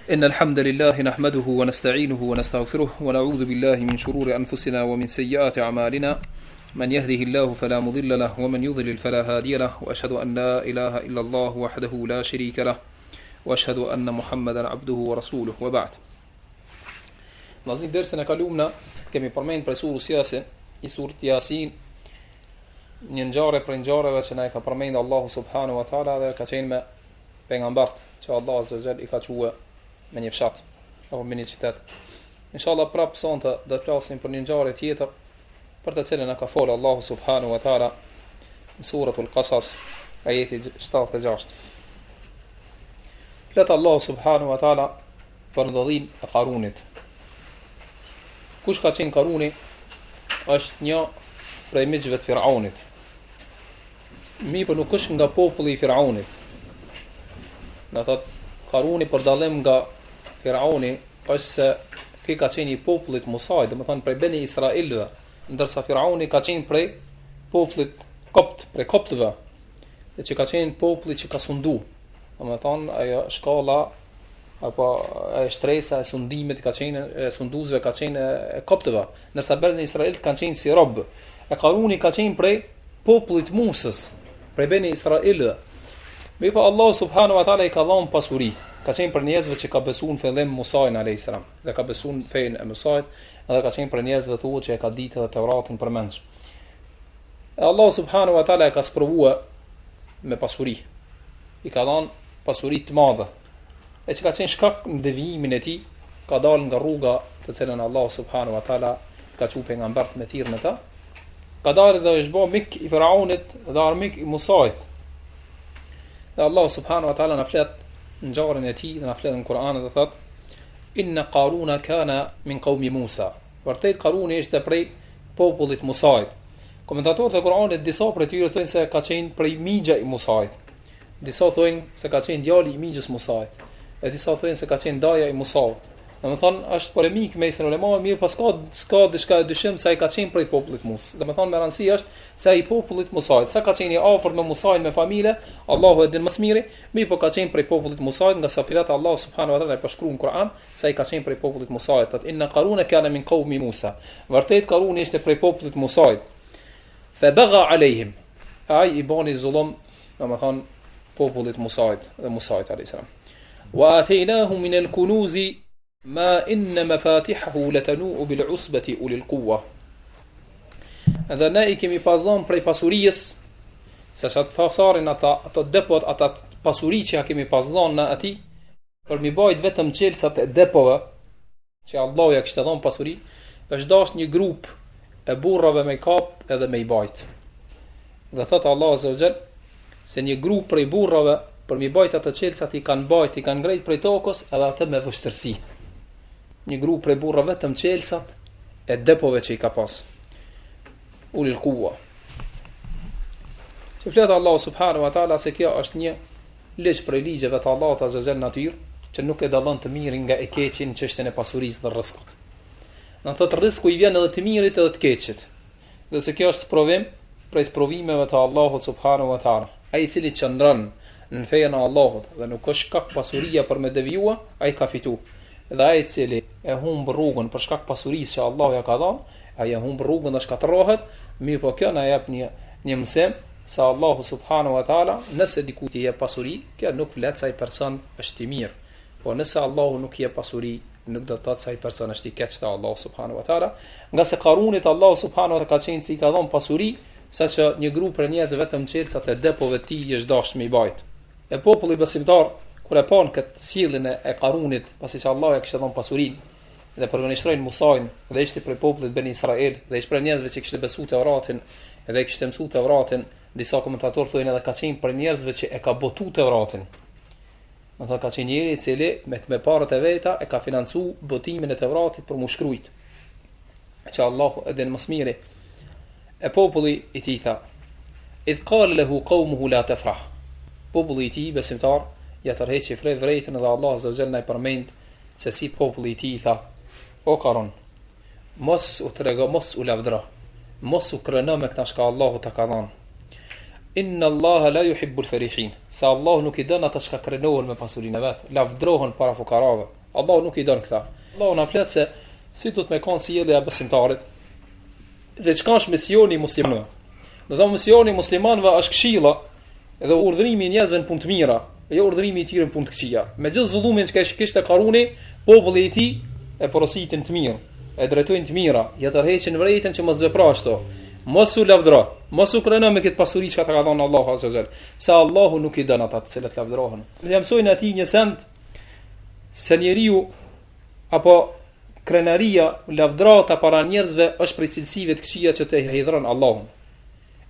إن الحمد لله نحمده ونستعينه ونستغفره ونعوذ بالله من شرور أنفسنا ومن سيئات أعمالنا من يهده الله فلا مضل له ومن يضلل فلا هادي له وأشهد أن لا إله إلا الله وحده لا شريك له وأشهد أن محمدا عبده ورسوله وبعد. Nazim dersën e kalumna kemi përmend për surën Yasin, i surët Yasin, një ngjarje për ngjarjeve që na e ka përmendur Allahu subhanahu wa taala dhe ka qenë me pejgambert që Allah azza wa jall i ka thue me një fshat apo me një qytet. Inshallah prap sonte do të flasim për një ngjarje tjetër për të cilën na ka folur Allahu subhanahu wa taala në suratul Qasas ajeti 76. Flet Allahu subhanahu wa taala për ndodhin e Karunit. Kush ka qenë Karuni është një prej miqve të Firaunit. Mirë, nuk është nga populli i Firaunit. Në të Karuni për dallim nga Firauni është se ki ka qenë i popullit Musait, dhe më thënë prej Beni Israilve, ndërsa Firauni ka qenë prej popullit kopt, prej koptëve, dhe që ka qenë populli që ka sundu. Dhe më thënë ajo shkalla apo shtresa e sundimit ka qenë e sunduzve ka qenë e koptëve, ndërsa Beni Israil kanë qenë si rob. E Karuni ka qenë prej popullit Musës, prej Beni Israilve. Me pa Allah subhanahu wa taala i ka dhënë pasuri. Ka qenë për njerëzve që ka besuar në fillim Musa'in alayhis salam, dhe ka besuar në fenë e Musa'it, edhe ka qenë për njerëzve thuhet që e ka ditë edhe Teuratin për mendsh. E Allah subhanahu wa taala e ka sprovuar me pasuri. I ka dhënë pasuri të madhe. E që ka qenë shkak në devijimin e tij, ka dalë nga rruga të cilën Allah subhanahu wa taala ka thënë pejgambert me thirrën e ta. Ka dalë dhe është bë mik i Firaunit dhe armik i Musa'it. Dhe Allah subhanahu wa taala na flet në ngjarjen e tij dhe na flet në Kur'an dhe thot: Inna Qaruna kana min qaumi Musa. Vërtet Karuni ishte prej popullit Musa'it. Komentatorët e Kur'anit disa prej tyre thonë se ka qenë prej migja i Musa'it. Disa thonë se ka qenë djali i migjës Musa'it. E disa thonë se ka qenë daja i Musa'it. Domethënë është polemik mes ulemave, mirë, pas ka diçka dyshim se ai ka qenë prej popullit Musë. Domethënë me rëndësi është se ai popullit Musa'it, sa ka qenë i afërt me Musa'in me familje, Allahu e din më së miri, mirë po ka qenë prej popullit Musa'it, nga sa filat Allah subhanahu wa taala e përshkruan në Kur'an se ai ka qenë prej popullit Musa'it. Thot inna Qaruna kana min qaumi Musa. Vërtet Karuni ishte prej popullit Musa'it. Fa bagha alehim. Ai i bani zullum, domethënë popullit Musa'it dhe Musa'it alayhis salam. Wa atainahu min al-kunuzi ma inna mafatihahu latanu bil usbati ulil quwwa. Dhe ne i kemi pasdhon prej pasurisë, se sa të pasarin ato depot, ata pasuri që ja kemi pasdhon në ati, për mi bajt vetëm qelësat e depove, që Allah ja kishte dhënë pasuri, është dash një grup e burrave me kap edhe me i bajt. Dhe thot Allah azza wa jall se një grup prej burrave për mi bajt ato qelësat i kanë bajt, i kanë ngrejt prej tokës edhe atë me vështërsi. Një grup prej burrave vetëm qelësat e depove që i ka pas. Ulil quwwa. Që fletë Allah subhanahu wa taala se kjo është një ligj prej ligjeve të Allahut azza wa jall natyrë, që nuk e dallon të mirin nga e keqin në çështjen e pasurisë dhe rrezikut. Në ato rreziku i vjen edhe të mirit edhe të keqit. Dhe se kjo është provim prej provimeve të Allahut subhanahu wa taala. Ai i cili qëndron në fenë e Allahut dhe nuk është kaq pasuria për me devijua, ai ka fituar. Dhe ai i cili e humb rrugën për shkak pasurisë që Allahu ja ka dhënë, ai e humb rrugën dhe shkatërrohet, mirë po kjo na jep një mësim se Allahu subhanahu wa taala, nëse dikujt i jep pasuri, kjo nuk vlet se ai person është i mirë. Po nëse Allahu nuk i jep pasuri, nuk do të thotë se ai person është i keq te Allahu subhanahu wa taala, nga se Karunit Allahu subhanahu wa taala ka qenë si i ka dhënë pasuri, saqë një grup për njerëz vetëm qelësat e depove të tij është dashur me i bajt. E populli besimtar kur e pan këtë sjelljen e Karunit, pasi që Allah ja kishte dhënë pasurinë dhe përgënjeshtrojnë Musa'in, dhe ishte prej popullit Beni Israil, dhe ishte prej njerëzve që kishte besuar Teuratin, dhe kishte mësuar Teuratin, disa komentatorë thonë edhe ka qenë prej njerëzve që e ka botu Teuratin. Do të ka qenë njëri i cili me parët e veta e ka financuar botimin e Teuratit për mu shkruajt. Që Allahu e din më së miri. E populli i tij tha: "Idh qala lahu qaumuhu la tafrah." Populli i tij besimtar ja tërheqi vrejtën dhe Allah azza wa jalla i përmend se si populli i tij tha: "O Karun, mos u trego, mos u lavdro, mos u kreno me këta shka Allahu ta ka dhënë. Inna Allaha la yuhibbul farihin. Se Allah nuk i don ata që krenohen me pasurinë vet, lavdrohen para fukarave. Allah nuk i don këta. Allah na flet se si do të me kanë sjellja e besimtarit. Dhe çka është misioni i muslimanëve? Do të thonë misioni i muslimanëve është këshilla dhe urdhërimi i njerëzve në punë të mira, jo urdhërimi i tyre në punë të këqija. Me gjithë zullumin që kishte Karuni, populli i tij e porositin të mirë, e drejtojnë të mira, ja tërheqin vërejtën që mos veproj ashtu. Mos u lavdro, mos u kreno me këtë pasuri që ka dhënë Allahu azza wa jall. Se Allahu nuk i don ata të cilët lavdrohen. Ne mësojnë atij një send se njeriu apo krenaria, lavdrata para njerëzve është prej cilësive të këqija që të hidhron Allahun.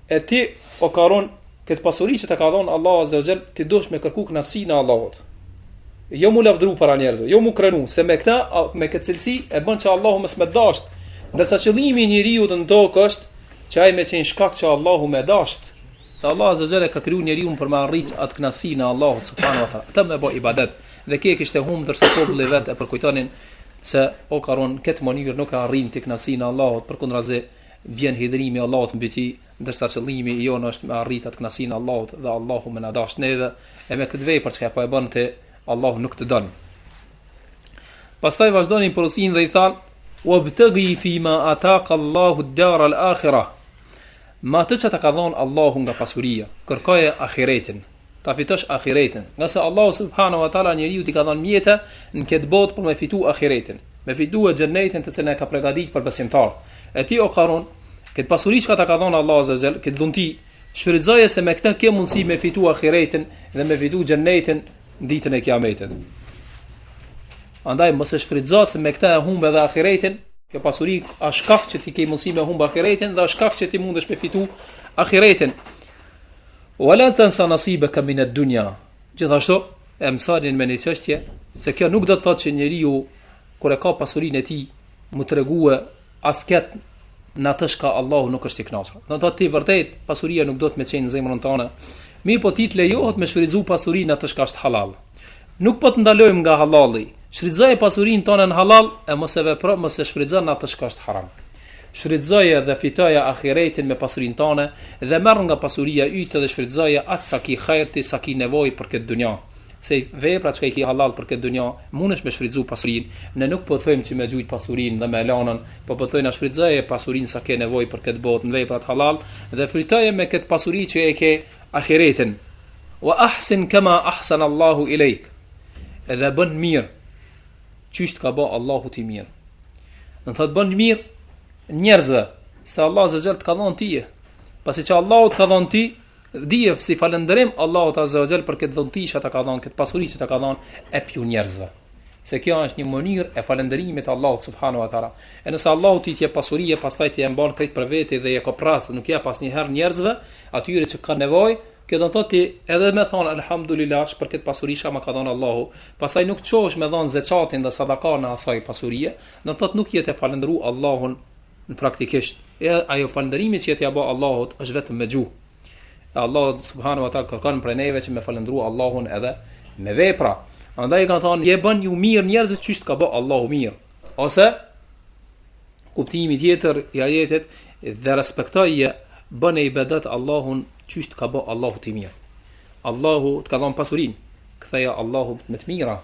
E ti o Karun këtë pasuri që të ka dhënë Allahu azza wa jall, ti dush me kërku kënaqësinë e Allahut. Jo mu lavdru para njerëzve, jo mu krenu, se me këtë cilësi e bën që Allahu mos më dasht, ndërsa qëllimi i njeriu në tokë është që ai me qenë shkak që Allahu me dasht. Se Allah azza wa jalla ka kriju njeriu për me arrit atë kënaqësinë e Allahut subhanahu wa taala. Ata me bë ibadet. Dhe kjo kishte humbur ndërsa populli vet e përkujtonin se o Karun këtë mënyrë nuk e arrin të kënaqësinë e Allahut, përkundrazi bjen hidhrimi i Allahut mbi ti, ndërsa qëllimi i jon është me arrit atë kënaqësinë e Allahut dhe Allahu më na dasht neve e me këtë vepër që po e bën ti Allahu nuk të don. Pastaj vazhdonin porosinë dhe i than: "Wabtaghi fima ataka Allahu ad-dar al-akhirah." Ma të që të ka dhonë Allahu nga pasuria, kërkoje ahiretin, ta fitosh ahiretin. Nga se Allahu subhanahu wa taala njeriu t'i ka dhënë mjete në këtë botë për me fitu ahiretin, me fitu e xhenetin të cilën e ka përgatitur për besimtarët. E ti o Karun, këtë pasuri që ta ka dhënë Allahu azza wa jall, këtë dhunti, shfrytëzoje se me këtë ke mundësi me fitu ahiretin dhe me fitu xhenetin ditën e Kiametit. Andaj mos e shfrytëzo se me këtë e humbe edhe ahiretin. Kjo pasuri është shkak që ti ke mundësi me humb ahiretin dhe është shkak që ti mundesh me fitu ahiretin. Wala tansa nasibaka min ad-dunya. Gjithashtu e mësonin me një çështje se kjo nuk do të thotë që njeriu kur e ka pasurinë e tij mu tregue asket në atë që Allahu nuk është i kënaqur. Do të thotë ti vërtet pasuria nuk do të më çejë në zemrën tonë. Mi po ti të lejohet me shfrytëzu pasurinë atë që është halal. Nuk po të ndalojmë nga halali. Shfrytëzoje pasurinë tonë në halal e mos e vepro, mos e shfrytëzon atë që është haram. Shfrytëzoje dhe fitoje ahiretin me pasurinë tonë dhe merr nga pasuria yte dhe shfrytëzoje atë sa ki xhairti, sa ki nevojë për këtë dunjë. Se veprat që i ki halal për këtë dunjë, mundesh me shfrytëzu pasurinë. Ne nuk po thojmë që me gjujt pasurinë dhe me lanën, po thojmë na shfrytëzoje pasurinë sa ke nevojë për këtë botë në veprat halal dhe fitoje me këtë pasuri që e ke ahiretin. Wa ahsin kama ahsana Allahu ilejk. Edhe bën mirë qysh ka bë Allahu ti mirë. Do të thotë bën mirë njerëzve, se Allah azza wa jall të ka dhënë ti. Pasi që Allahu të ka dhënë ti, dije si falënderim Allahut azza wa jall për këtë dhunti që ta ka dhënë, këtë pasuri që ta ka dhënë e piu njerëzve. Se kjo është një mënyrë e falënderimit Allahut subhanahu wa taala. E nëse Allahu ti jep pasuri, pastaj ti e mban krejt për vete dhe e kopras, nuk jep asnjëherë njerëzve, atyre që kanë nevojë. Kjo do thotë edhe me thon alhamdulillah për këtë pasuri që ma ka dhënë Allahu, pastaj nuk çohesh me dhën zekatin dhe sadaka në asaj pasurie, do thotë nuk jetë falëndëru Allahun në praktikisht. Ajo falënderimi që jetë ja bë Allahut është vetëm me gjuhë. Allah subhanahu wa taala kërkon prej neve që me falëndëru Allahun edhe me vepra. Andaj kanë thonë je bën ju mirë njerëzit çish ka bë Allahu mirë. Ose kuptimi tjetër i ajetit dhe respektoje bën ibadat Allahun çish ka bë Allahu ti mirë. Allahu të ka dhënë pasurinë, ktheja Allahu me të mira.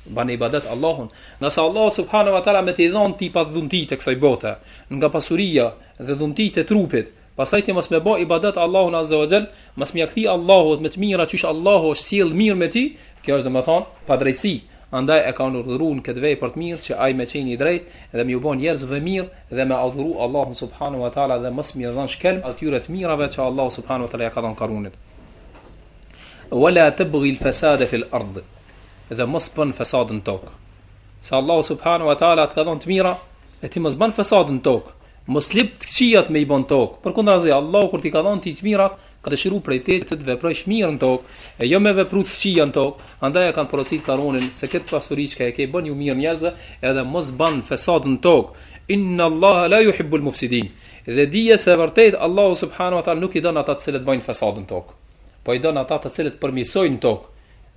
Bën ibadat Allahun. Nëse Allah subhanahu wa taala me të dhon ti pa dhunti të kësaj bote, nga pasuria dhe dhuntit e trupit, pastaj ti mos me bë ibadat Allahun azza wa jall, mos më kthi Allahut me të mira çish Allahu është sjell mirë me ti, kjo është domethënë pa drejtësi. Andaj e kanë urdhëruar këtë vepër të mirë që ai me qenë i drejtë dhe më u bën njerëzve mirë dhe me adhuru Allahun subhanahu wa taala dhe mos më dhon shkelm atyre të mirave që Allahu subhanahu wa taala ja ka dhënë Karunit. Wala tabghi al-fasada fi al-ard. Dhe mos bën fasadën tokë. Se Allahu subhanahu wa taala të ka dhënë të mira, e ti mos bën fasadën tokë. Mos lip të këqijat me i bën tokë. Përkundrazi Allahu kur ti ka dhënë ti të mirat, ka dëshiruar prej teje të veprosh mirë në tokë, e jo me vepru të këqija në tokë. Andaj e kanë porosit Karunin se këtë pasuri që e ke bën ju mirë njerëzve, edhe mos bën fasadën në tokë. Inna Allaha la yuhibbul mufsidin. Dhe dije se vërtet Allahu subhanahu wa taala nuk i don ata të cilët bëjnë fasadën në tokë, po i don ata të cilët përmirësojnë tokë.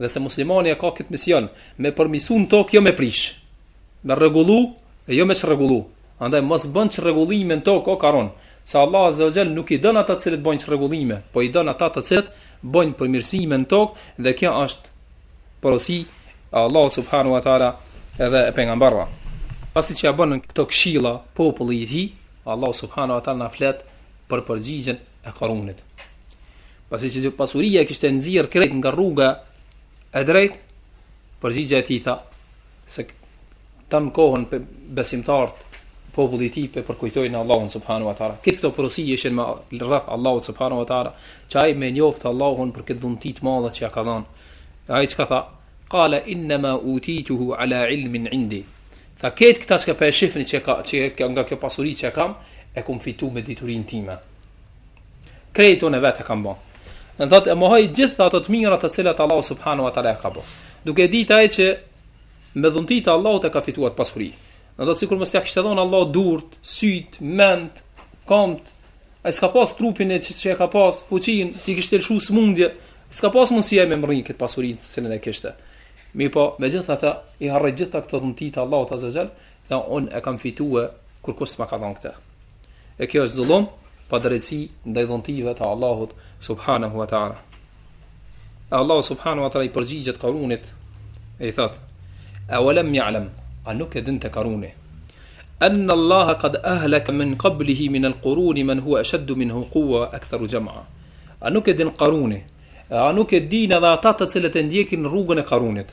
Dhe se muslimani ka këtë mision, me përmirësu në tokë jo me prish, me rregullu e jo me çrregullu. Andaj mos bën çrregullime në tokë o Karun. Se Allah Azza wa Jall nuk i don ata të cilët bojnë çrregullime, po i don ata të cilët bojnë përmirësime në tokë, dhe kjo është porosi e Allahut subhanahu wa taala edhe e pejgamberëve. Pasi që ja bën këto këshilla populli i tij, Allah subhanahu wa taala na flet për përgjigjen e Karunit. Pasi që pasuria kishte nxjerr krejt nga rruga e drejtë, përgjigja e tij tha se tan kohën besimtarët populli i tij përkujtojnë Allahun subhanahu wa taala. Këto porosi ishin me rreth Allahut subhanahu wa taala, që ai me njoft Allahun për këtë dhunti të madhe që ja ka dhënë. Ai çka tha? Qala inma utituhu ala ilmin indi. Tha këtë këta që pa e shifni që nga kjo pasuri që kam, e kum fitu me diturinë time. Krejton e vetë e kam bën. Në thotë e mohoj gjithë ato të mira të cilat Allahu subhanahu wa taala ka bën. Duke ditë ai që me dhunti të Allahut e ka fituar pasuri. Në thotë sikur mos ja kishte dhënë Allahu durt, syt, mend, komt, ai s'ka pas trupin e që e ka pas, fuqinë, ti kishte lëshu smundje, s'ka pas mundësi me mërrin këtë pasurinë që cilën e kishte. Mi po, me gjithë ata, i harroj gjitha këto dhunti të Allahut azza wa jall, dhe unë e kam fitue kur kush s'ma ka dhënë këtë. E kjo është zullum, pa drejtësi ndaj dhuntive të Allahut subhanahu wa taala. Allahu subhanahu wa taala i përgjigjet Karunit e i thot: "Awalam ya'lam", a nuk e dinte Karuni, "anna Allaha qad ahlaka min qablihi min al-quruni man huwa ashaddu minhu quwwa wa aktharu jam'a". A nuk e din Karuni, a nuk e din edhe ata të cilët e ndjekin rrugën e Karunit.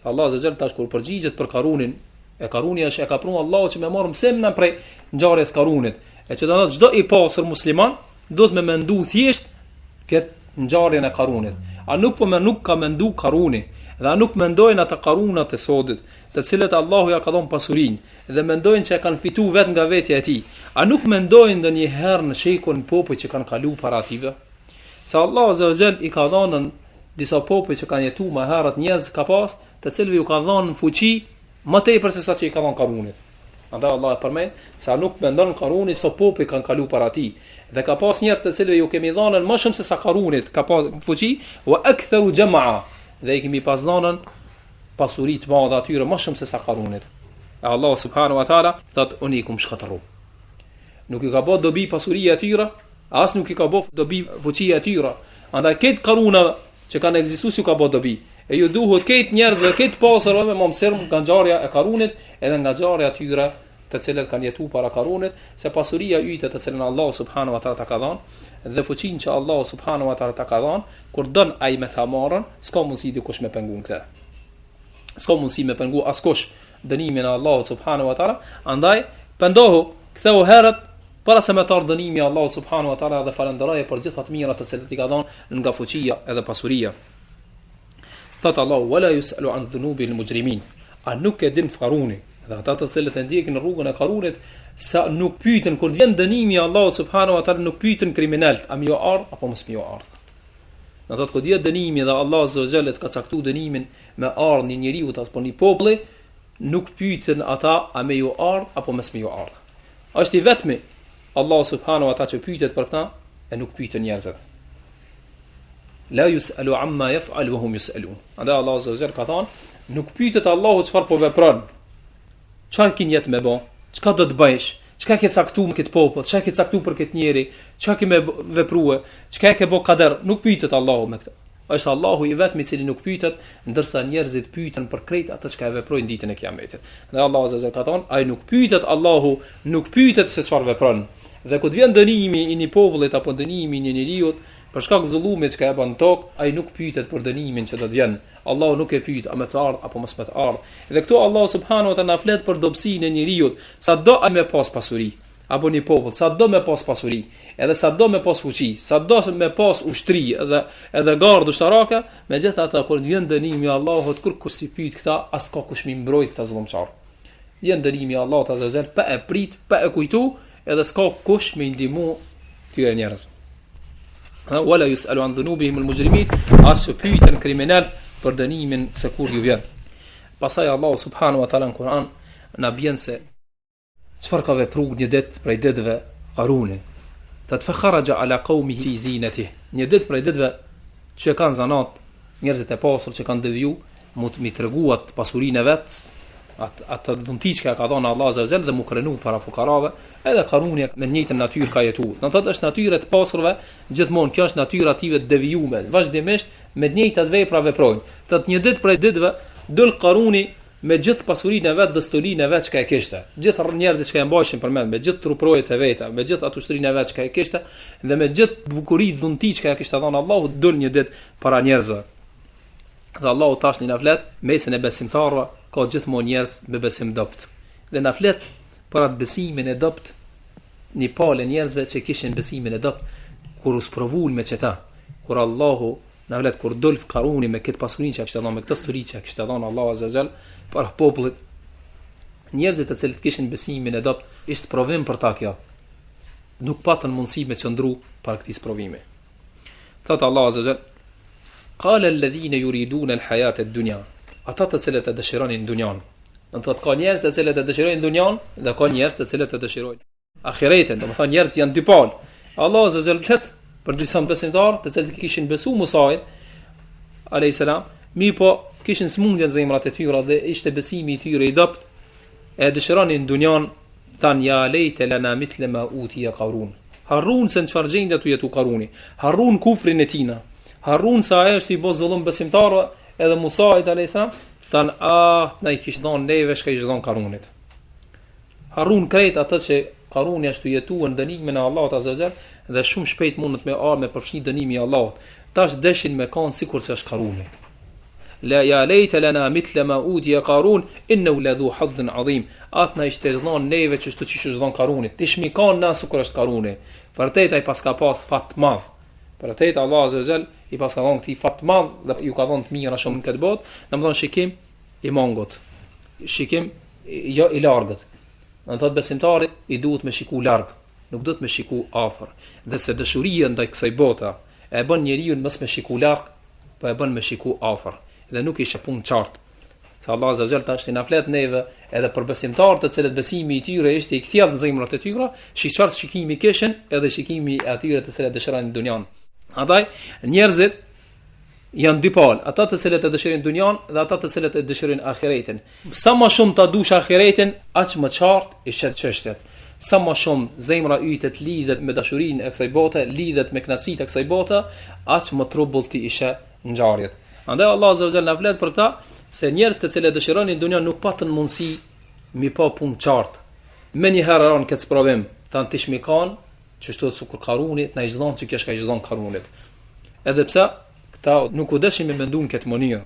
Allah azza jall tash kur përgjigjet për Karunin, e Karuni është e ka prunë Allahu që më marr mësim në prej ngjarjes Karunit. E që do të thotë çdo i pasur musliman duhet me mendu thjesht këtë ngjarjen e Karunit. A nuk ka mendu Karuni, dhe a nuk mendojnë ata Karunat e sodit, të cilët Allahu ja ka dhënë pasurinë dhe mendojnë që e kanë fituar vetë nga vetja e tij. A nuk mendojnë ndonjëherë në shekun popujt që kanë kaluar para ative? Se Allah azza wa jall i ka dhënë disa popull që kanë jetuar më herët, njerëz ka pas, të cilëve ju ka dhënë fuqi më tepër se sa që i ka dhënë Karunit. Andaj Allah e përmend se nuk mendon Karuni se popull kanë kaluar para tij, dhe ka pas njerëz të cilëve ju kemi dhënë më shumë se sa Karunit ka pas fuqi, wa aktharu jam'a, dhe i kemi pas dhënë pasuri të madhe atyre më shumë se sa Karunit. E Allah subhanahu wa taala thot unë i kum shkatërru. Nuk i ka bë dobi pasuria e tyre, as nuk i ka bë dobi fuqia e tyre. Andaj këtë Karuna që kanë ekzistuar ju ka bë dobi. E ju duhet këtë njerëzve, këtë pasërve me më mësirë nga ngjarja e Karunit edhe nga ngjarja atyre të cilët kanë jetuar para Karunit, se pasuria yte të cilën Allah subhanahu wa taala ta ka dhënë dhe fuqinë që Allah subhanahu wa taala ta ka dhënë, kur don ai me ta marrën, s'ka mundësi dikush me pengu këtë. S'ka mundësi me pengu askush dënimin e Allahut subhanahu wa taala. Andaj pendohu, ktheu herët para se me tar dënimi i Allahut subhanahu wa taala dhe falënderoje për gjithë ato mirat të cilat i ka dhënë nga fuqia edhe pasuria. Thot Allah: "Wala yus'alu an dhunubi al-mujrimin". A nuk e din Karuni, dhe ata të cilët e ndjekin rrugën e Karunit, sa nuk pyeten kur vjen dënimi i Allahut subhanahu wa taala, nuk pyeten kriminalt, a më jo ardh apo mos më jo ardh. Në ato kur dia dënimi dhe Allah azza wa jalla ka caktuar dënimin me ardh një njeriu apo një populli, nuk pyeten ata a më jo ardh apo mos më jo ardh. Është i vetmi Allah subhanahu wa taala që pyetet për këtë, e nuk pyeten njerëzit. La yus'alu amma yaf'al wa hum yus'alun. Andaj Allah azza wa jalla ka thënë, nuk pyetet Allahu çfarë po vepron. Çfarë kin jetë me bë? Çka do të bësh? Çka ke caktuar me këtë popull? Çka ke caktuar për këtë njeri? Çka ke me veprua? Çka ke bë kader? Nuk pyetet Allahu me këtë. Është Allahu i vetmi i cili nuk pyetet, ndërsa njerëzit pyeten për krejt ato çka e veprojnë ditën e Kiametit. Dhe Allahu azza wa jalla ka thënë, ai nuk pyetet Allahu, nuk pyetet se çfarë vepron. Dhe kur vjen dënimi i një popullit apo dënimi i një njeriu për shkak zullumit që ka bën tokë, ai nuk pyetet për dënimin që do të vjen. Allahu nuk e pyet a më të ardh apo mos më të ardh. Dhe këtu Allah subhanahu wa taala flet për dobësinë e njeriu, sado ai me pas pasuri, apo një popull, sado me pas pasuri, edhe sado me pas fuqi, sado me pas ushtri edhe gardë ushtarake, megjithatë kur vjen dënimi i Allahut, kur kush i pyet këta, as ka kush mi mbrojt këta zullumçar. Vjen dënimi i Allahut azza wa jalla pa e prit, pa e kujtu, edhe s'ka kush me ndihmu këtyre njerëzve. Wala yus'alu an dhunubihim al-mujrimin, as pyeten kriminal për dënimin se kur ju vjen. Pastaj Allah subhanahu wa taala në Kur'an na bën se çfarë ka vepruar një ditë prej ditëve Karuni. Tatfakharaja ala qaumihi fi zinatihi. Një ditë prej ditëve që kanë zanat, njerëzit e pasur që kanë deviju, mund të mi treguat pasurinë vet, atë dhunti që ka dhënë Allah azza wa jall dhe mu krenu para fukarave, edhe Karuni me njëjtën natyrë ka jetuar. Do thotë është natyrë e pasurve gjithmonë, kjo është natyra ative të devijuar, vazhdimisht me të njëjtat vepra veprojnë. Thotë një ditë prej ditëve dol Karuni me gjithë pasurinë e vet dhe stolinë e vet që e kishte. Gjithë njerëzit që e mbajshin përmend, me gjithë truprojet e veta, me gjithë atë ushtrinë e vet që e kishte dhe me gjithë bukurinë dhunti që ja kishte dhënë Allahu, dol një ditë para njerëzve. Dhe Allahu tash në flet mesën e besimtarëve ka gjithmonë njerëz me besim dopt. Dhe na flet për atë besimin e dopt një palë njerëzve që kishin besimin e dopt kur u sprovul me çeta. Kur Allahu na flet kur dol Karuni me këtë pasurinë që kishte dhënë, me këtë stori që kishte dhënë Allahu azza xal për popullit, njerëzit të cilët kishin besimin e dopt, ishte provim për ta kjo. Nuk patën mundësi me qëndru për këtij provimi. Thot Allahu azza xal: "Qala alladhina yuriduna al-hayata ad-dunya", ata të cilët e dëshironin dunjan. Do të thotë ka njerëz të cilët e dëshirojnë dunjan dhe ka njerëz të cilët e dëshirojnë ahiretin. Do të thonë njerëz janë dy palë. Allahu azza xal flet për disa besimtarë të cilët kishin besuar Musa'in alayhis salam, mi po kishin smundje në zemrat e tyre dhe ishte besimi i tyre i dopt, e dëshironin dunjan, than ya lejte lana mithla ma utiya Qarun. Harrun se në çfarë gjendje tu jetu Karuni, harrun kufrin e tina, harrun se ajo është i bë zullum besimtarëve edhe Musa'it alayhis salam, than na i kish dhënë neve shka i dhënë Karunit. Harrun krejt atë që Karuni ashtu jetuar në dënimin e Allahut azza wa jall dhe shumë shpejt mundet me ardhë me përfshi dënimi i Allahut. Tash deshin me kanë sikur se është Karuni. La ya lejte lana mithla ma utiya Qarun innahu ladhu hadhin adhim. Atna ishte dhënë neve që çdo çish dhon Karunit. Ti shmi kanë na sikur është Karuni. Vërtet ai pas ka pas fat të madh. Vërtet Allah azza wa jall i pas ka dhënë këtij fat të madh dhe ju ka dhënë të mira shumë në këtë botë, domethënë shikim i mangut. Shikim jo i largët. Do thotë besimtarit i duhet me shiku larg, nuk duhet me shiku afër. Dhe se dashuria ndaj kësaj bote e bën njeriu mos me shiku larg, po e bën me shiku afër. Dhe nuk ishte punë qartë. Se Allah azza wa jall tash na flet neve edhe për besimtarët të cilët besimi i tyre ishte i kthjellë në zemrat e tyre, çfarë shikimi kishin edhe shikimi i atyre të cilët dëshirojnë dunjan. Andaj njerëzit janë dy palë, ata të cilët e dëshirojnë dunjan dhe ata të cilët e dëshirojnë ahiretin. Sa më shumë ta dush ahiretin, aq më qartë i shet çështjet. Sa më shumë zemra yte të lidhet me dashurinë e kësaj bote, lidhet me kënaqësitë e kësaj bote, aq më trubull ti ishe ngjarjet. Andaj Allah azza wa jalla na flet për këtë se njerëz të cilët dëshironin dunjan nuk patën mundësi mi pa punë qartë. Me një herë ran këtë provim, thanë ti shmikan, çështot sukur Karunit, na i zhdon që kjo ka i zhdon Karunit. Edhe pse këta nuk u deshin me mendun këtë mënyrë.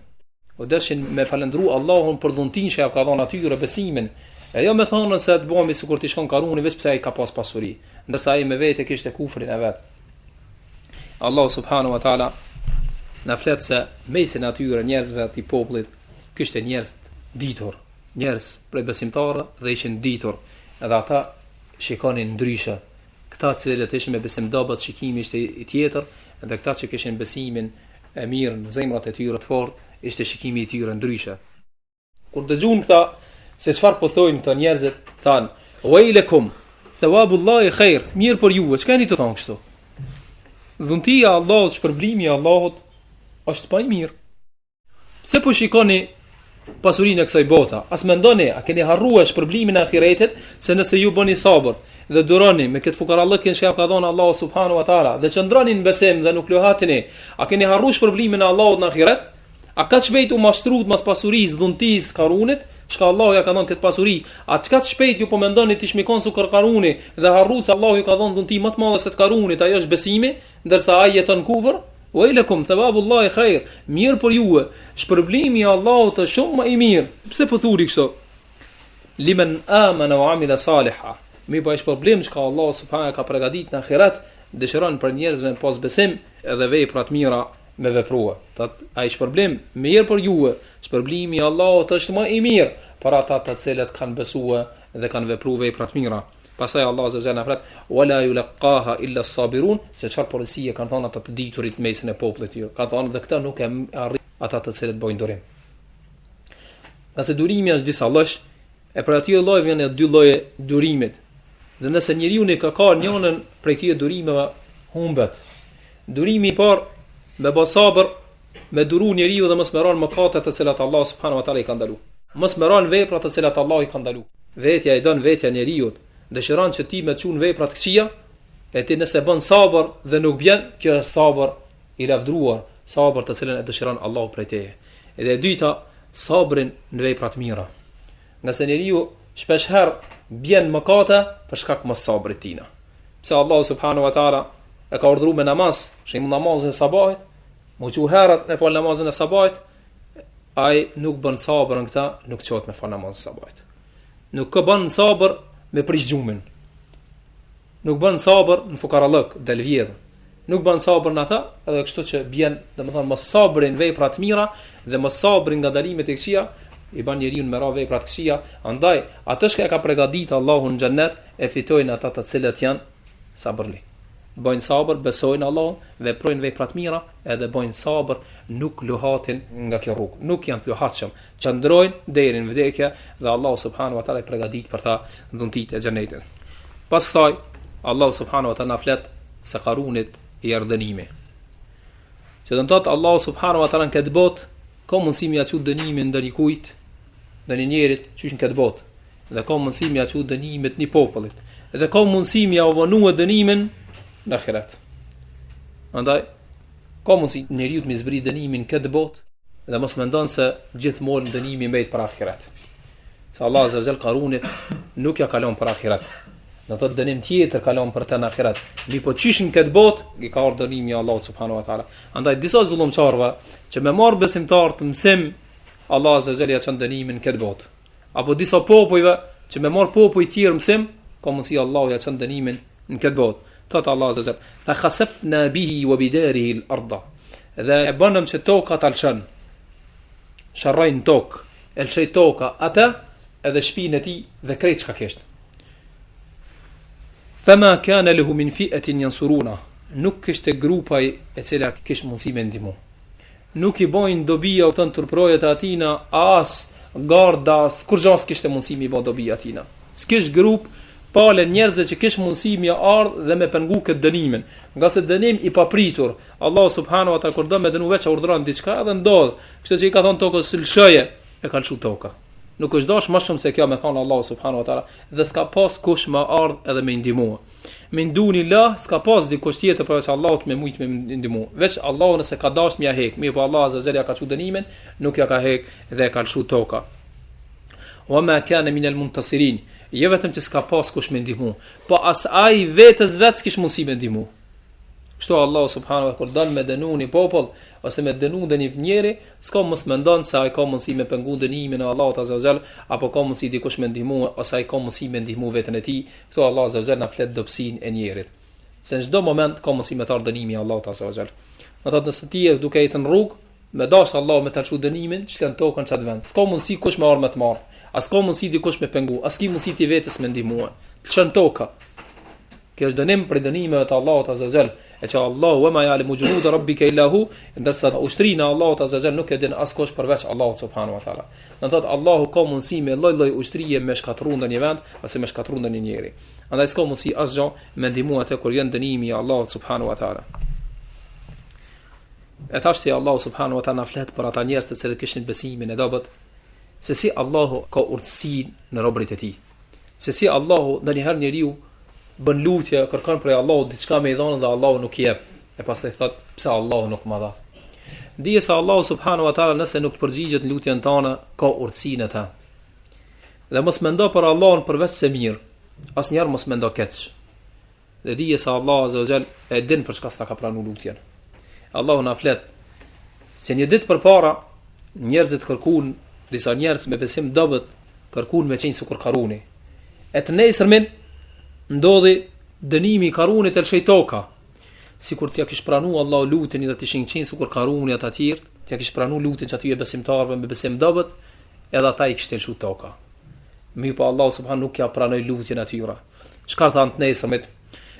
U deshin me falendru Allahun për dhuntin që ja ka dhënë atyre besimin. E jo me thonë se të bëhemi sikur ti shkon Karuni veç pse ai ka pas pasuri, ndërsa ai me vete kishte kufrin e vet. Allah subhanahu wa taala na flet se mesin atyre njerëzve aty popullit kishte njerëz ditur, njerëz prej besimtarë dhe ishin ditur, edhe ata shikonin ndryshe. Këta që ishin me besim dobët shikimi ishte i tjetër, edhe këta që kishin besimin e mirë në zemrat e tyre të fortë, ishte shikimi i tyre ndryshe. Kur dëgjun këta se çfarë po thojnë këta njerëzit, thanë: "Wailakum, thawabullahi khair", mirë për juve, çka jeni të thonë kështu? Dhuntia e Allahut, shpërblimi i Allahut është pa i mirë. Pse po shikoni pasurinë e kësaj bote? As mendoni, a keni harruar shpërblimin e ahiretit, se nëse ju bëni sabër dhe duroni me këtë fukarallëkin që ka dhënë Allahu subhanahu wa taala dhe qëndroni në besim dhe nuk lohatini, a keni harruar shpërblimin e Allahut në ahiret? A ka shpejt u mashtrut mas pasurisë dhuntis Karunit, shka Allahu ja ka dhënë këtë pasuri? A çka shpejt ju po mendoni ti shmikon su Karuni dhe harruat se Allahu ju ka dhënë dhunti më të madhe se të Karunit, ajo është besimi, ndërsa ai jeton kufër? Wailakum thawabullahi khair, mirë për juve, shpërblimi i Allahut është shumë më i mirë. Pse po thuri kështu? Liman amana wa amila salihan. Mi po është problem që Allah subhanahu ka përgatitur në ahiret, dëshiron për njerëzve pas besim edhe vepra të mira me veprua. Ai shpërblim mirë për juve, shpërblimi i Allahut është më i mirë për ata të cilët kanë besuar dhe kanë vepruar vepra të mira. Pastaj Allah azza wa jalla flet: "Wala yulqaha illa as-sabirun", se çfarë porosie kanë thënë ata të diturit mesin e popullit tyre. Ka thënë dhe këta nuk e arrin ata të cilët bojnë durim. Nëse durimi është disa lloj, e për aty lloj vjen dy lloje durimit. Dhe nëse njeriu ne ka njënën prej këtyre durimeve humbet. Durimi i parë me bë sabër, me duru njeriu dhe mos me rënë mëkatet të cilat Allah subhanahu wa taala i ka ndaluar. Mos mëron vepra të cilat Allah i ka ndaluar. Vetja i don vetja njeriu, dëshiron që ti me të çun vepra të këqija, e ti nëse bën sabër dhe nuk bjen, kjo është sabër i lavdruar, sabër të cilën e dëshiron Allahu prej teje. Edhe e dyta, sabrin në vepra të mira. Nëse njeriu shpesh herë bjen mëkate për shkak mos sabrit tina. Pse Allahu subhanahu wa taala e ka urdhëruar me namaz, shembull namazin e sabahit, më qiu herët e fal namazin e sabahit, ai nuk bën sabër në këta, nuk çohet me fal namazin e sabahit. Nuk ka bën sabër me prish gjumin. Nuk bën sabër në fukarallëk, del vjedh. Nuk bën sabër në ata, edhe kështu që bjen, domethënë mos sabrin vepra të mira dhe mos sabrin nga dalimet e këqija, i bën njeriu me ra vepra të këqija. Andaj, atë që ka përgatitur Allahu në xhennet e fitojnë ata të cilët janë sabërli. Bojnë sabër, besojnë Allahun, veprojnë vepra të mira, edhe bojnë sabër, nuk luhatin nga kjo rrugë, nuk janë të luhatshëm, qëndrojnë deri në vdekje dhe Allahu subhanahu wa taala i përgatit për ta dhuntit e xhenetit. Pas kësaj, Allahu subhanahu wa taala na flet se Karunit i ardhënimi. Që do të thotë Allahu subhanahu wa taala në këtë botë ka mundësi mi aqu dënimin ndër ikujt, ndër një njerit qysh në këtë botë, dhe ka mundësi mi aqu dënimet një popullit, dhe ka mundësi mi avonue dënimin në ahiret. Andaj, ka mundësi njeriu të mi zbri dënimin këtë botë, dhe mos mendon se gjithmonë dënimi mbet për ahiret. Se Allah azza wa jall Karunit nuk ja kalon për ahiret. Në të dënim tjetër kalon për të në ahiret. Mi po qyshin këtë botë, i ka ardhur dënimi Allah subhanahu wa taala. Andaj disa zullumçarve që me marr besimtar të mësim, Allah azza wa jall ja çon dënimin këtë botë. Apo disa popujve që me marr popuj tjerë mësim, ka mundësi Allah ja çon dënimin në këtë botë. Thot Allah azza wa jall: "Fa khasafna bihi wa bidarihi al-ardh." Dhe e bënëm që toka ta lçon. Sharrojn tok, elçej toka atë edhe shtëpinë e tij dhe krejt çka kishte. Fama kana lahu min fi'atin yansuruna. Nuk kishte grupaj e cila kishte mundësi me ndihmu. Nuk i bojnë dobija u të turprojet e atina, as gardas, kur gjas kishte mundësi me bë dobija atina. S'kish grup pale njerëzve që kish mundësi me ardh dhe me pengu këtë dënimin. Nga se dënim i papritur, Allah subhanahu wa taala kur do me dënu veç urdhron diçka edhe ndodh. Kështu që i ka thonë tokës lëshoje, e ka lshu toka. Nuk është dash më shumë se kjo me thonë Allah subhanahu wa taala, dhe s'ka pas kush më ardh edhe me ndihmua. Min dunillah s'ka pas dikush tjetër përveç Allahut me mujt me ndihmu. Veç Allahu nëse ka dash m'ia hek, mirë po Allah azza wa jalla ka çu dënimin, nuk ja ka hek dhe ka lshu toka. Wa ma kana min al-muntasirin. Jo vetëm që s'ka pas kush me ndihmu, po as ai vetes s'kish mundësi me ndihmu. Kështu Allah subhanahu wa taala kur don me dënu një popull ose me dënu një njeri, s'ka mos mendon se ai ka mundësi me pengu dënimin e Allahut azza wa jall, apo ka mundësi dikush me ndihmu ose ai ka mundësi me ndihmu veten e tij. Kështu Allah azza wa jall na flet dobësinë e njerit. Se në çdo moment ka mundësi me tar dënimi i Allahut azza wa jall. Ato nëse ti je duke ecën rrugë, me dash Allah me ta çu dënimin, çlan tokën çat vend. S'ka mundësi kush me armë të marr. As ka mundësi dikush me pengu, as ki mundësi ti vetes me ndihmua. Çan toka. Kjo është dënim për dënimeve të Allahut azza wa jall. E që Allahu wa ma ya'lamu junuda rabbika illa hu, ndërsa ushtrinë e Allahut azza wa jall nuk e din askush përveç Allahut subhanahu wa taala. Do të thotë Allahu ka mundësi me lloj-lloj ushtrie me shkatërru ndonjë vend ose me shkatërru ndonjë njeri. Andaj s'ka mundësi asgjë me ndihmu atë kur vjen dënimi i Allahut subhanahu wa taala. E thashti Allahu subhanahu wa taala flet për ata njerëz që kishin besimin e dobët, se si Allahu ka urtësinë në robërit e tij. Se si Allahu ndonjëherë njeriu bën lutje, kërkon prej Allahut diçka me i dhënë dhe Allahu nuk i jep. E pastaj thot, pse Allahu nuk më dha? Dije se Allahu subhanahu wa taala nëse nuk të përgjigjet në lutjen tënde, ka urtësinë e tij. Dhe mos mendo për Allahun përveç se mirë. Asnjëherë mos mendo keq. Dhe dije se Allahu azza wa jall e din për çka s'ta ka pranuar lutjen. Allahu na flet se një ditë përpara njerëzit kërkuan, disa njerëz me besim dobët kërkuan me qenë sikur Karuni. E të nesërmen ndodhi dënimi i Karunit e lshej toka. Sikur t'ja kish pranuar Allahu lutjen dhe t'ishin qenë sikur Karuni ata të tjerë, t'ja kish pranuar lutjen që aty e besimtarëve me besim dobët, edhe ata i kishte lshu toka. Mirë po Allahu subhanahu nuk ja pranoi lutjen atyra. Çka thanë të nesërmet?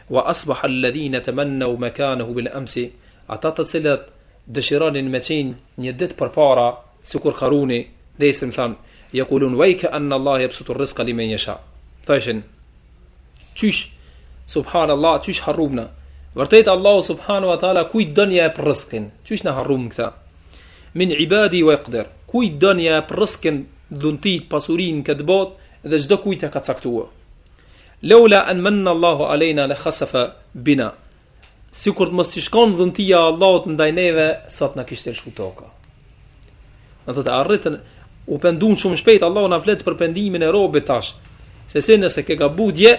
Wa asbaha alladhina tamannaw makanahu bil amsi, ata të cilët dëshironin me qenë një ditë përpara sikur Karuni, nesër më thanë, yaqulun wayka anna Allah yabsutu ar-rizqa liman yasha. Thashin, qysh subhanallah, qysh harrumna. Vërtet Allahu subhanahu wa taala kujt don ja rrezqin. Qysh na harrum këta? Min ibadi wa yaqdir. Kujt don ja rrezqin dhuntit, pasurinë këtë botë dhe çdo kujt e ka caktuar. Laula an manna Allahu alejna la khasafa bina. Sikur të mos i shkon dhuntia e Allahut ndaj neve, sot na kishte lëshu toka. Do të arritën u pendun shumë shpejt. Allahu na flet për pendimin e robit tash. Se nëse ke gabu dje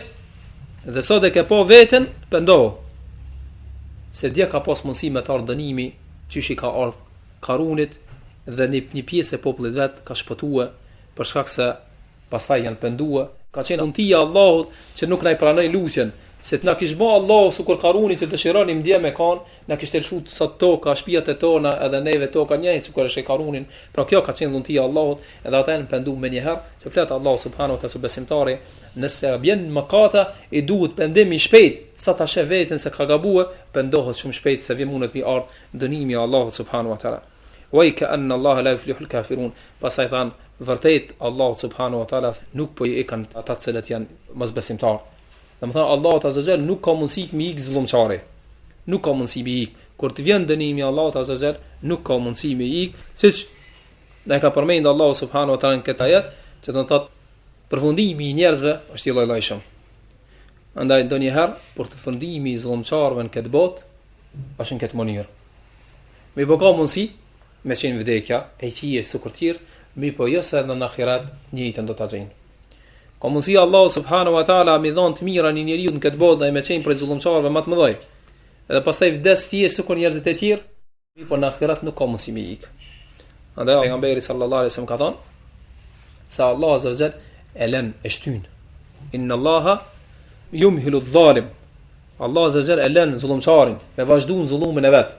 dhe sot e ke pa veten, pendohu. Se dje ka pas mundësi me të ardhë dënimi, qysh i ka ardhë Karunit dhe një pjesë e popullit vet ka shpëtuar për shkak se pastaj janë penduar. Ka qenë dhuntia e Allahut që nuk na i pranoi lutjen. Se të na kish bë Allahu sikur Karuni që dëshironim dje me kan, na kishte lëshu sot toka, shtëpiat e tona, edhe neve toka njëjtë sikur është Karunin. Pra kjo ka qenë dhuntia e Allahut, edhe ata janë penduar më një herë, që flet Allahu subhanahu wa taala besimtari, nëse bjen mëkata, i duhet pendim i shpejt, sa ta sheh veten se ka gabuar, pendohet shumë shpejt se vjen mundet mi ardh dënimi i Allahut subhanahu wa taala. Wa ka anna Allah la yuflihul kafirun. Pastaj than vërtet Allahu subhanahu wa taala nuk po i ekan ata të cilët janë mosbesimtar. Domethënë Allahu azza xal nuk ka mundësi mi ik zullumçari. Nuk ka mundësi mi ik. Kur të vjen dënimi i Allahut azza xal, nuk ka mundësi mi ik, siç ne ka përmend Allahu subhanahu wa taala në këtë ajet, që do të thotë përfundimi i njerëzve është i lloj-llojshëm. Andaj ndonjëherë për të fundimi i zullumçarëve në këtë botë është në këtë mënyrë. Mi po ka mundësi me qenë vdekja e qije së kurtir, mi po jo se në ahiret njëjtën do ta gjejnë. Ka mundësi Allahu subhanahu wa taala mi dhon të mira një njeriu në këtë botë dhe me qenë për zullumçarëve më të mëdhej. Edhe pastaj vdes thjesht sikur njerëzit e tjerë, mi po në ahiret nuk ka mundësi mi ik. Andaj pejgamberi sallallahu alaihi wasallam ka thënë se Allahu azza wa jall e lën e shtyn. Inna Allaha yumhilu adh-dhalim. Allahu azza wa jall e lën zullumçarin, e vazhdon zullumin e vet.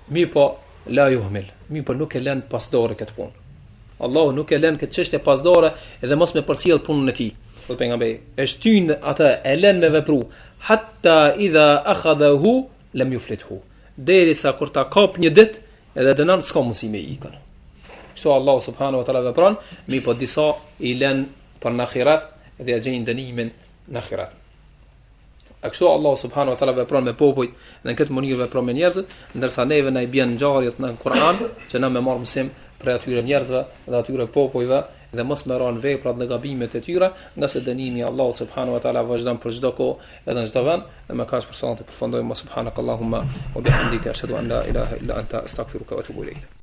Mi po la yuhmil. Mi po nuk e lën pasdore këtë punë. Allahu nuk e lën këtë çështje pasdore edhe mos me përcjell punën e tij. Po pejgamberi e shtyn atë, e lën me vepru hatta idha akhadahu lam yuflithu. Derisa kur ta kap një ditë edhe dënon s'ka mundësi me ikën. Kështu Allahu subhanahu wa taala vepron, mi po disa i lën për në ahiret dhe ja gjejnë dënimin në ahiret. Kështu Allahu subhanahu wa taala vepron me popujt dhe në këtë mënyrë vepron me njerëzit, ndërsa neve na i bën ngjarjet në Kur'an që na më marr mësim për atyre njerëzve dhe atyre popujve dhe mos më ran veprat dhe gabimet e tyre, nga se dënimi i Allahut subhanahu wa taala vazhdon për çdo kohë edhe në çdo vend. Dhe më kaq për sonte përfundojmë subhanakallahumma wa bihamdika ashhadu an la ilaha illa anta astaghfiruka wa atubu ilayk.